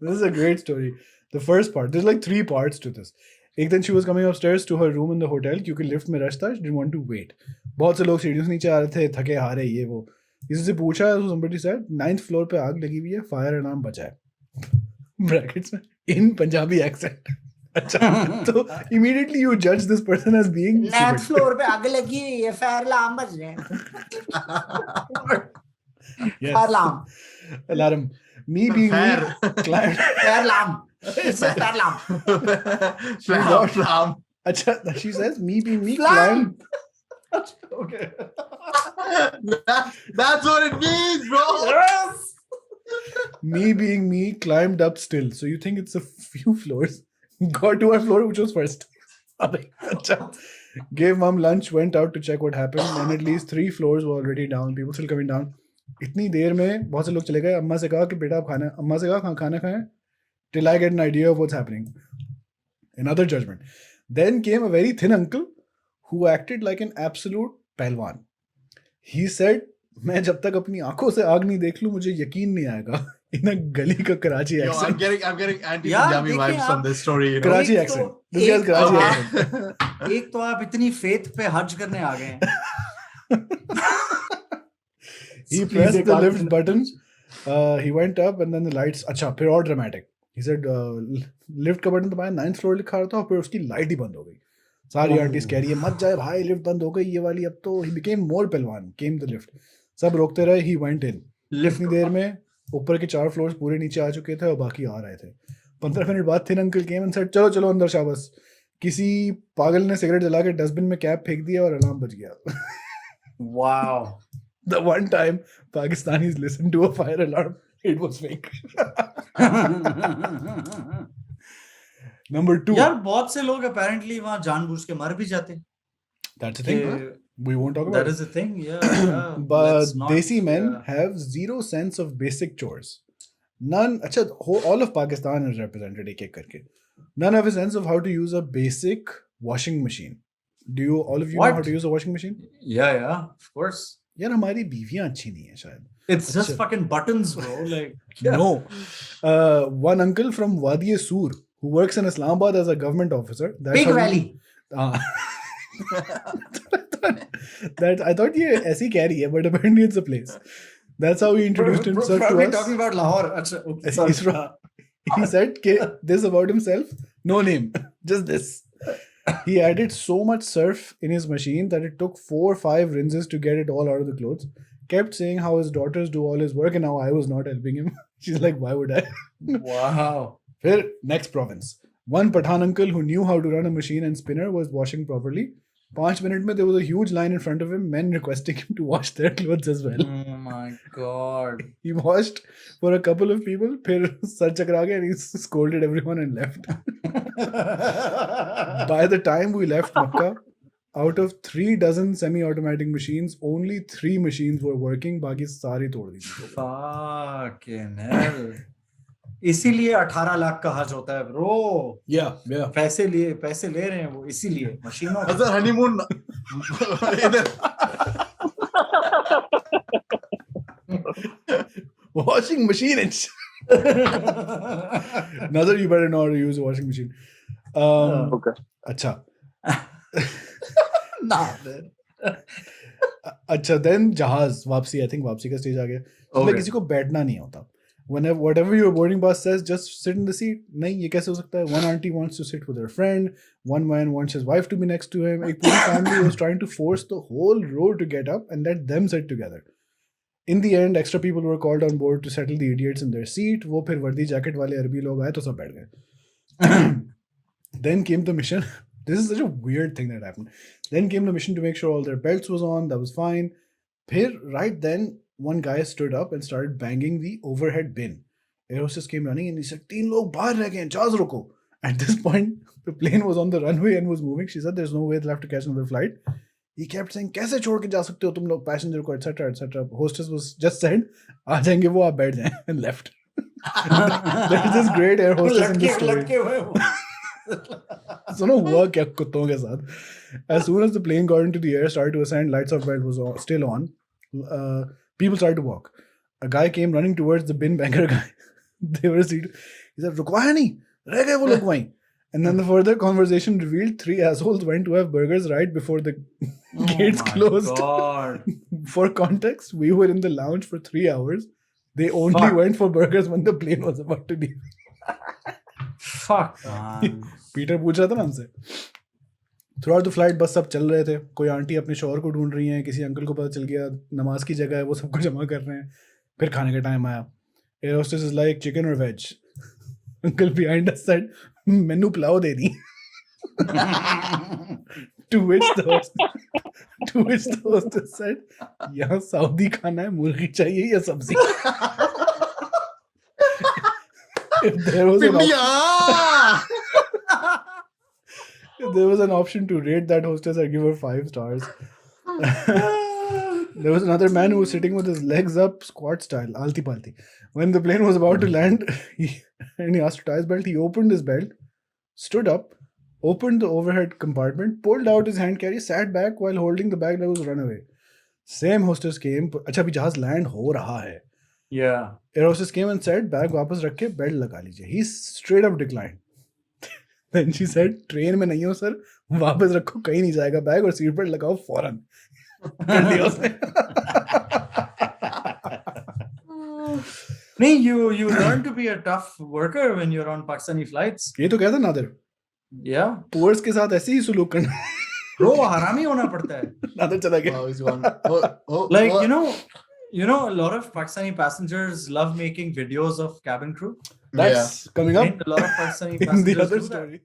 This is a great story. The first part, there's like 3 parts to this. एक दिन she was coming upstairs to her room in the hotel क्योंकि lift में rush था, she didn't want to wait. बहुत से लोग सीढ़ियों से नीचे आ रहे थे, थके हारे ये वो. किसी से पूछा, so somebody said 9th floor पे आग लगी हुई है, फायर अलार्म बजा है. Brackets में in Punjabi accent. अच्छा, तो immediately you judge this person as being 9th floor पे आग लगी हुई है, फायर अलार्म बज रहे हैं. Fire alarm. Alarm. Me being me, climbed. Fire alarm. It's a fire alarm. Flam. Acha, she says, me being me, Flam. climbed. Okay. That's what it means, bro. Yes. Me being me, climbed up still. So you think it's a few floors. Got to our floor, which was first. Acha. Gave mom lunch, went out to check what happened, and at least 3 floors were already down. People still coming down. इतनी देर में बहुत से लोग चले गए. अम्मा से कहा कि बेटा आप खाना, अम्मा से कहा खाना खाएं till I get an idea of what's happening. Another judgment. Then came a very thin uncle who acted like an absolute पहलवान. He said, मैं जब तक अपनी आंखों से आग नहीं देख लूं मुझे यकीन नहीं आएगा. In a गली का Karachi Yo, accent. I'm getting anti-Punjabi vibes from this story. You know? Karachi accent. This guy's Karachi accent. एक तो आप इतनी फेथ पे हज करने आ गए हैं. He pressed the lift button. He went up and then the lights. अच्छा फिर और dramatic. He said lift का बटन दबाया 9th floor लिखा रहा था और फिर उसकी लाइट ही बंद हो गई. सारी आंटीज कह रही है मत जाए भाई लिफ्ट बंद हो गई ये वाली. अब तो he became more पहलवान. Came the lift. सब रोकते रहे. He went in. इतनी देर में ऊपर के 4 फ्लोर्स पूरे नीचे आ चुके थे और बाकी आ रहे थे. 15 मिनट बाद thin uncle came and said चलो चलो अंदर शाबाश. किसी पागल ने सिगरेट जला के डस्टबिन में कैप फेंक दिया और अलार्म बज गया. Wow. The one time Pakistanis listened to a fire alarm, it was fake. Number 2. यार बहुत से लोग apparently वहाँ जानबूझ के मर भी जाते हैं. That's the thing. They- Huh? We won't talk about That it. is the thing. Yeah. But Let's not- Desi men yeah. have zero sense of basic chores. None. Achha, all of Pakistan is represented एक एक करके. None have a sense of how to use a basic washing machine. Do you all of you know What? how to use a washing machine? Yeah, of course. यार हमारी बीवियां अच्छी नहीं है शायद. It's just fucking buttons, bro. Like, yeah. No. One uncle from Wadi Sur who works in Islamabad as a government officer. That's Pig how he- Valley. that I thought ये ऐसी कह रही है, but apparently it's a place. That's how he introduced himself to Probably us. talking about Lahore. Achha, okay, sorry. He's from- He said this about himself. No name, just this. He added so much surf in his machine that it took 4 or 5 rinses to get it all out of the clothes. Kept saying how his daughters do all his work and how I was not helping him. She's like, why would I? Wow. Then next province. One Pathan uncle who knew how to run a machine and spinner was washing properly. 5 minutes में there was a huge line in front of him, men requesting him to wash their clothes as well. Oh my God. He washed for a couple of people, फिर sir चकरा गया and he scolded everyone and left. By the time we left Makkah, out of 3 dozen semi-automatic machines, only 3 machines were working. बाकी सारी तोड़ दी थी. Fucking hell. इसीलिए 18 लाख का हज होता है ब्रो. Yeah. पैसे ले रहे हैं वो इसीलिए मशीनों का. Azhar honeymoon. Washing machine. Another, you better know how to use a washing machine. Okay. अच्छा. Nah, man. अच्छा then जहाज वापसी. I think वापसी का स्टेज आ गया. Okay. किसी को बैठना नहीं होता. Whatever your boarding pass says, just sit in the seat. नहीं ये कैसे हो सकता है? One auntie wants to sit with her friend. One man wants his wife to be next to him. एक पूरी family was trying to force the whole row to get up and let them sit together. In the end, extra people were called on board to settle the idiots in their seat. वो फिर वर्दी jacket वाले अरबी लोग आए तो सब बैठ गए. Then came the mission. This is such a weird thing that happened. Then came the mission to make sure all their belts was on. That was fine. फिर right then, one guy stood up and started banging the overhead bin. Air hostess came running and he said, 3 लोग बाहर रह गए हैं, जहाज रुको. At this point, the plane was on the runway and was moving. She said, there's no way they'll have to catch another flight. He kept saying, कैसे छोड़ के जा सकते हो तुम लोग पैसेंजर को, etc. etc. Hostess was just said, आ जाएंगे वो, आप बैठ जाएं, and left. There is this great air hostess in this story. लटके हुए वो. सुनो हुआ क्या कुत्तों के साथ. As soon as the plane got into the air, started to ascend, lights of belt was still on. People started to walk. A guy came running towards the bin banger guy. They were seated. He said, रुकवाया नहीं, रह गए वो लोग वहीं. And then the further conversation revealed 3 assholes went to have burgers right before the gates closed. God. For context, we were in the lounge for 3 hours. They only went for burgers when the plane was about to leave. Fuck, man. Peter पूछ रहा था ना हमसे. Throughout the flight बस सब चल रहे थे. कोई आंटी अपने शौहर को ढूंढ रही हैं, किसी अंकल को पता चल गया नमाज की जगह है, वो सबको जमा कर रहे हैं. फिर खाने का टाइम आया. Air hostess is like, chicken or veg? Uncle behind us said, menu pulao they the. To which the hostess said, यहाँ सऊदी खाना है, मुर्गी चाहिए या सब्जी? If there was an option to rate that hostess, I'd give her 5 stars. There was another man who was sitting with his legs up, squat style, alti palti. When the plane was about to land, and he asked to tie his belt, he opened his belt, stood up, opened the overhead compartment, pulled out his hand carry, sat back while holding the bag that was run away. Same hostess came. अच्छा अभी जहाज land हो रहा है. Yeah. Air hostess came and said, bag वापस रख के belt लगा लीजिए. He straight up declined. Then she said, train में नहीं हो सर, वापस रखो, कहीं नहीं जाएगा बैग और सीट बेल्ट लगाओ फौरन. कर दिया उसने. No, you learn to be a tough worker when you're on Pakistani flights. ये तो कहता नादिर. Yeah. Poors के साथ ऐसे ही सुलूक करना. Bro, हरामी होना पड़ता है. नादिर चला गया. Oh, he's gone. Like, you know, a lot of Pakistani passengers love making videos of cabin crew. That's coming up And a lot of Pakistani in the passengers other do that. story.